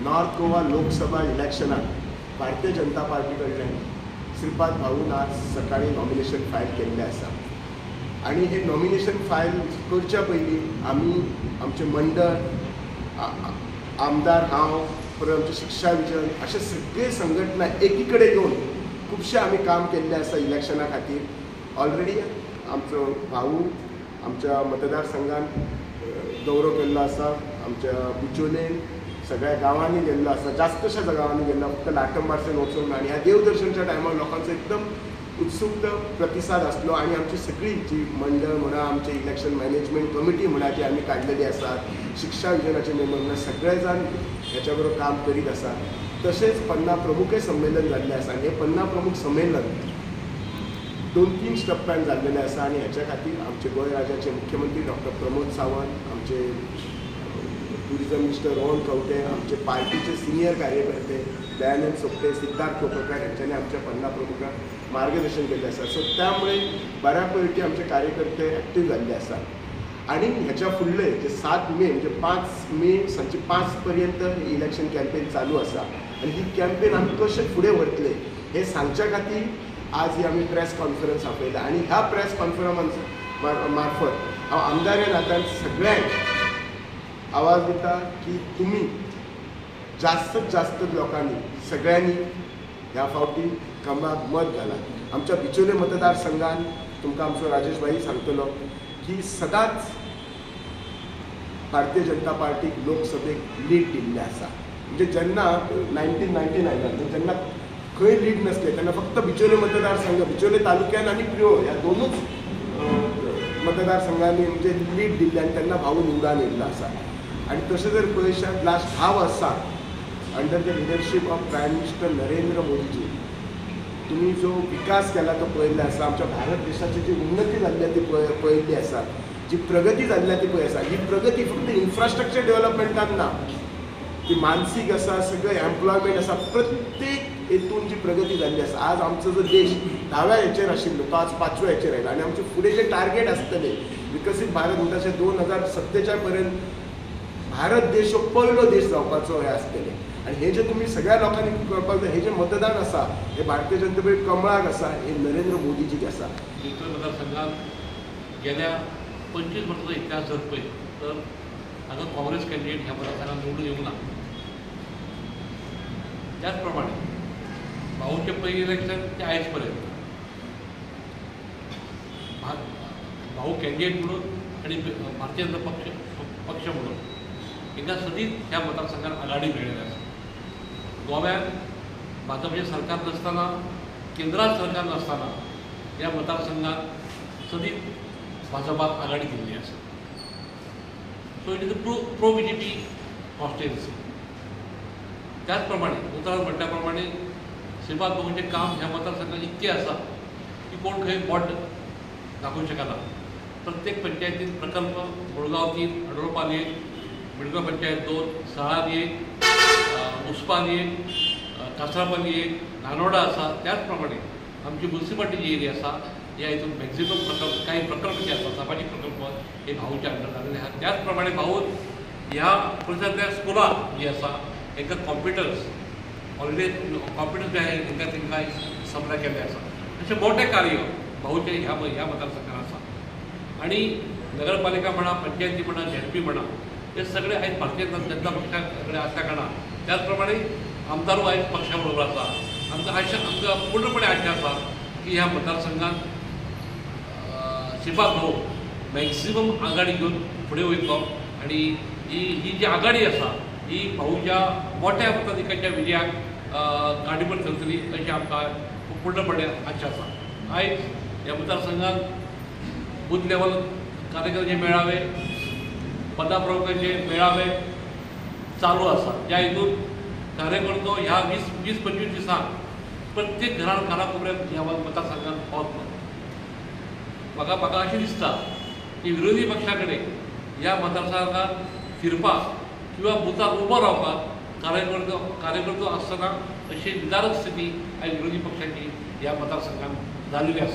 North Goa Lok Sabha इलेक्शनात Bharatiya Janata party कडल्यान श्रीपाद भाऊन आज सकाळी नॉमिनेशन फायल केल्लें आसा आणि हे नॉमिनेशन फायल करच्या पयलीं आमी आमचे मंडळ आमदार हांव परत आमचे शिक्षा विजन अशे सगळे संघटना एकी कडेन येवन खुबशे आमी काम केल्लें आसा इलेक्शना खातीर। ऑलरेडी आमचो भाऊ आमच्या मतदारसंघात दौरो केल्लो आसा, आमच्या बिचोलेन सगळ्या गांवांनी गेल्लो आसा, जास्तशा गांवांनी गेल्लो, फक्त लाटंबारसेन वचून आनी ह्या देवदर्शनच्या टायमार लोकांचो एकदम उत्सुक प्रतिसाद आसलो आणि आमची सगळी जी मंडळ म्हणा आमचे इलेक्शन मॅनेजमेंट कमिटी म्हणा जी आमी काडलेली आसा, शिक्षा विजनाचे मेंबर म्हणा सगळे जाण ह्याच्या बरोबर काम करीत आसा। तशेंच 50 प्रमुखय संमेलन जाल्लें आसा आनी हे 50 प्रमुख संमेलन 2-3 टप्प्यान जाल्लेलें आसा आनी ह्याच्या खातीर आमचे गोंय राज्याचे मुख्यमंत्री डॉक्टर प्रमोद सावंत, आमचे टुरिझम मिनिस्टर रोहन खंवटे, आमचे पार्टीचे सिनियर कार्यकर्ते दयानंद सोपटे, सिद्धार्थ कोपरकार यांच्यानी आमच्या 50 प्रमुखांक मार्गदर्शन केल्लें आसा। सो त्यामुळे बऱ्यापैकी आमचे कार्यकर्ते ॲक्टिव्ह जाल्ले आसा आणि ह्याच्या फुडले जे 7 मे म्हणजे 5 मे सांजे 5 पर्यंत इलेक्शन कॅम्पेन चालू आसा आणि ही कॅम्पेन आमी कशे फुडें व्हरतले हे सांगच्या खातीर आज ही आमी प्रेस कॉन्फरन्स आपयला आणि ह्या प्रेस कॉन्फरन्स मार्फत हांव आमदार ह्या नात्यान सगळ्यांक आवाज दिता की तुम्ही जास्तीत जास्त लोकांनी सगळ्यांनी ह्या फावटी खंबाक मत घाला। आमच्या बिचोले मतदारसंघात तुमकां आमचो राजेश भाई सांगतलो की सदांच भारतीय जनता पार्टीक लोकसभेक लीड दिल्लें आसा। म्हणजे जेन्ना 1999 जेन्ना खंय लीड नसले तेन्ना फक्त बिचोले मतदारसंघ बिचोले तालुक्यान आनी प्रियो ह्या दोनूच मतदारसंघांनी म्हणजे लीड दिल्ले आनी तेन्ना भाऊ निवडून येयल्लो आसा। आणि तशें जर पळयशात लास्ट 10 वर्सां under the leadership of prime minister Narendra Modiji तुम्ही जो विकास केला तो पळयल्लो आसा, आमच्या भारत देशाची जी उन्नती जाल्ली ती पळयल्ली आसा, जी प्रगती जाल्ली ती पळय आसा। ही प्रगती फक्त इन्फ्रास्ट्रक्चर डेव्हलपमेंटान ना, ती मानसीक आसा, सगळे एम्प्लॉयमेंट आसा, प्रत्येक हेतून जी प्रगती जाल्ली आसा। आज आमचो जो देश 10व्या हेचेर आशिल्लो तो आज 5व्या हेचेर आयला आणि आमचे फुडें जे टार्गेट आसतले विकसीत भारत म्हणटा 2047 पर्यंत भारत देश हो पयलो देश जावपाचो हे आसतले। आणि हे जे तुम्ही सगळ्या लोकांनी कळपाक जाय, हे जे मतदान आसा हे भारतीय जनता पार्टी कमळाक आसा, हे नरेंद्र मोदीजीक आसा। बिचोले मतदारसंघात गेल्या 25 वर्षांचो इतिहास जर पळयत तर हांगा काँग्रेस कॅन्डिडेट ह्या मतदारसंघात निवडून येवंक ना। त्याच प्रमाणे भाऊचे पयलीं इलेक्शन ते आयज पर्यंत भाऊ कॅन्डिडेट म्हणून आणि भारतीय जनता पक्ष म्हणून हिंगा सदींच ह्या मतदारसंघात आघाडी मेळिल्ली आसा। गोव्यात भाजपचें सरकार नसताना, केंद्रात सरकार नसताना ह्या मतदारसंघात सदींच भाजपाक आघाडी दिल्ली आसा। So it is a pro BJP constituency. त्याच प्रमाणे उतर म्हणल्या प्रमाणे श्रीपाद भाऊंचें काम ह्या मतदारसंघात इतकें आसा की कोण खंय बोट दाखोवंक शकना। प्रत्येक पंचायतीन प्रकल्प मुळगांव 3, अडोळपाल 1, मिडगांव पंचायत 2, सळार 1, उस्पान 1, कासरापल्ली 1, नानोडा आसा। त्याच प्रमाणे आमची म्युनिसिपालिटी जी एरिया आसा ह्या हितून मॅक्झिमम प्रकल्प काही प्रकल्प जे आसा सामाजिक प्रकल्प हे भाऊच्या अंडर जाल्ले आसा। त्याच प्रमाणे भाऊ ह्या परिसरांतल्या स्कुलां जी आसा हांकां कॉम्प्युटर्स ऑलरेडी कॉम्प्युटर्स जे आहे तांकां सप्लाय केल्ले आसा। अशें मोठें कार्य भाऊचे ह्या मतदारसंघात आसा। आणि नगरपालिका म्हणा, पंचायती म्हणा, ZP म्हणा हे सगळे आयज भारतीय जनता पक्षा कडेन आसल्या कारणान त्याचप्रमाणे आमदारू आयज पक्षा बरोबर आसा। आमकां पूर्णपणे आशा आसा की ह्या मतदारसंघात श्रीपाद भाऊ मॅक्झिमम आघाडी घेवन फुडें वयतलो आणि ही जी आघाडी आसा ही भाऊच्या मोठ्या मताधिकाच्या विजयाक गाडीवर चलतली अशी आमकां पूर्णपणे आशा आसा। आयज ह्या मतदारसंघात बूथ लेवल कार्यकर्ते मेळावे, पदाप्रमुखांचे मेळावे चालू आसा, ज्या हितून कार्यकर्तो ह्या 20-25 दिसांक प्रत्येक घरान कानाकोपऱ्यात ह्या मतदारसंघात पावतलो। म्हाका अशें दिसता की विरोधी पक्षा कडेन ह्या मतदारसंघात फिरपाक किंवा बुथार उबो रावपाक कार्यकर्तो आसतना अशी विदारक स्थिती आयज विरोधी पक्षाची ह्या मतदारसंघात जाल्ली आसा।